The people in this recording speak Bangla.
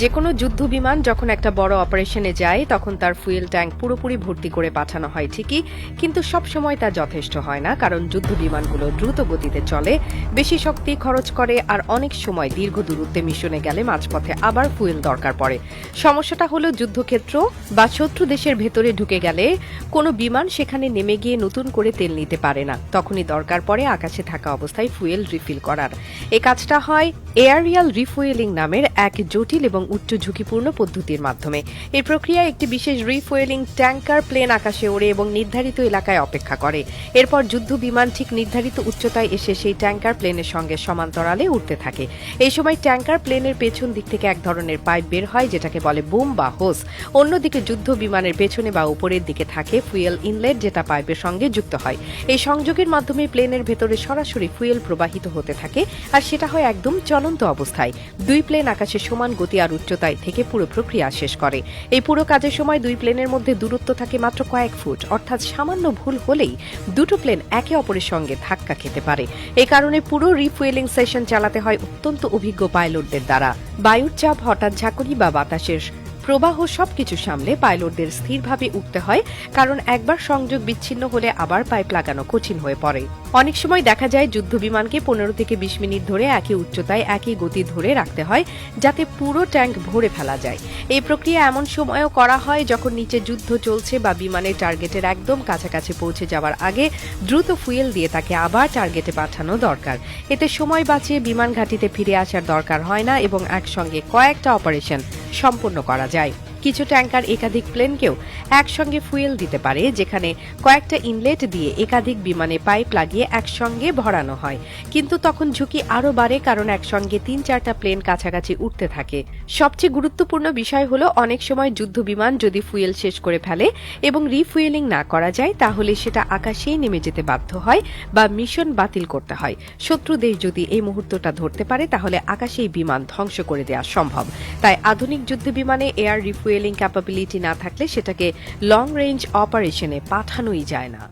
যেকোনো যুদ্ধবিমান যখন একটা বড় অপারেশনে যায় তখন তার ফুয়েল ট্যাঙ্ক পুরোপুরি ভর্তি করে পাঠানো হয় ঠিকই, কিন্তু সব সময় তা যথেষ্ট হয় না, কারণ যুদ্ধবিমানগুলো দ্রুত গতিতে চলে, বেশি শক্তি খরচ করে আর অনেক সময় দীর্ঘ দূরত্বে মিশনে গেলে মাঝপথে আবার ফুয়েল দরকার পড়ে। সমস্যাটা হলো যুদ্ধক্ষেত্র বা শত্রু দেশের ভেতরে ঢুকে গেলে কোনো বিমান সেখানে নেমে গিয়ে নতুন করে তেল নিতে পারে না, তখনই দরকার পড়ে আকাশে থাকা অবস্থায় ফুয়েল রিফিল করার। এই কাজটা হয় এয়ারিয়াল রিফুয়েলিং নামের এক জটিল এবং উচ্চ ঝুঁকিপূর্ণ পদ্ধতির মাধ্যমে। এই প্রক্রিয়ায় একটি বিশেষ রিফুয়েলিং ট্যাঙ্কার প্লেন আকাশে ওড়ে এবং নির্ধারিত এলাকায় অপেক্ষা করে। এরপর যুদ্ধ বিমান ঠিক নির্ধারিত উচ্চতায় এসে সেই ট্যাঙ্কার প্লেনের সঙ্গে সমান্তরালে উঠতে থাকে। এই সময় ট্যাঙ্কার প্লেনের পেছন দিক থেকে এক ধরনের পাইপ বের হয়, যেটাকে বলে বুম বা হোস। অন্যদিকে যুদ্ধ বিমানের পেছনে বা উপরের দিকে থাকে ফুয়েল ইনলেট, যেটা পাইপের সঙ্গে যুক্ত হয়। এই সংযোগের মাধ্যমে প্লেনের ভেতরে সরাসরি ফুয়েল প্রবাহিত হতে থাকে, আর সেটা হয় একদম চলন্ত অবস্থায়। দুই প্লেন আকাশে সমান গতি আর উচ্চতায় থেকে পুরো প্রক্রিয়া শেষ করে। এই পুরো কাজের সময় দুই প্লেনের মধ্যে দূরত্ব থাকে মাত্র কয়েক ফুট, অর্থাৎ সামান্য ভুল হলেই দুটো প্লেন একে অপরের সঙ্গে ধাক্কা খেতে পারে। এই কারণে পুরো রিফুয়েলিং সেশন চালাতে হয় অত্যন্ত অভিজ্ঞ পাইলটদের দ্বারা। বায়ুর চাপ, হঠাৎ ঝাঁকুনি বা বাতাসের প্রবাহ সবকিছু সামলে পাইলটদের স্থিরভাবে উঠতে হয়, কারণ একবার সংযোগ বিচ্ছিন্ন হলে আবার পাইপ লাগানো কঠিন হয়ে পড়ে। অনেক সময় দেখা যায় যুদ্ধবিমানকে 15 থেকে 20 মিনিট ধরে একই উচ্চতায় একই গতি ধরে রাখতে হয়, যাতে পুরো ট্যাঙ্ক ভরে ফেলা যায়। এই প্রক্রিয়া এমন সময়ও করা হয় যখন নিচে যুদ্ধ চলছে বা বিমানের টার্গেটের একদম কাছাকাছি পৌঁছে যাওয়ার আগে দ্রুত ফুয়েল দিয়ে তাকে আবার টার্গেটে পাঠানো দরকার। এতে সময় বাঁচিয়ে বিমান ঘাঁটিতে ফিরে আসার দরকার হয় না এবং একসঙ্গে কয়েকটা অপারেশন সম্পন্ন করা যায়। কিছু ট্যাঙ্কার একাধিক প্লেনকেও একসঙ্গে ফুয়েল দিতে পারে, যেখানে কয়েকটা ইনলেট দিয়ে একাধিক বিমানে পাইপ লাগিয়ে একসঙ্গে ভরানো হয়। কিন্তু তখন ঝুঁকি আরও বাড়ে, কারণ একসঙ্গে 3-4টা প্লেন কাছাকাছি উঠতে থাকে। সবচেয়ে গুরুত্বপূর্ণ বিষয় হলো, অনেক সময় যুদ্ধ বিমান যদি ফুয়েল শেষ করে ফেলে এবং রিফুয়েলিং না করা যায়, তাহলে সেটা আকাশেই নেমে যেতে বাধ্য হয় বা মিশন বাতিল করতে হয়। শত্রু দেশ যদি এই মুহূর্তটা ধরতে পারে, তাহলে আকাশেই বিমান ধ্বংস করে দেওয়া সম্ভব। তাই আধুনিক যুদ্ধ বিমানে এয়ার রিফুয়েলিং ক্যাপাবিলিটি না থাকলে সেটাকে লং রেঞ্জ অপারেশনে পাঠানোই যায় না।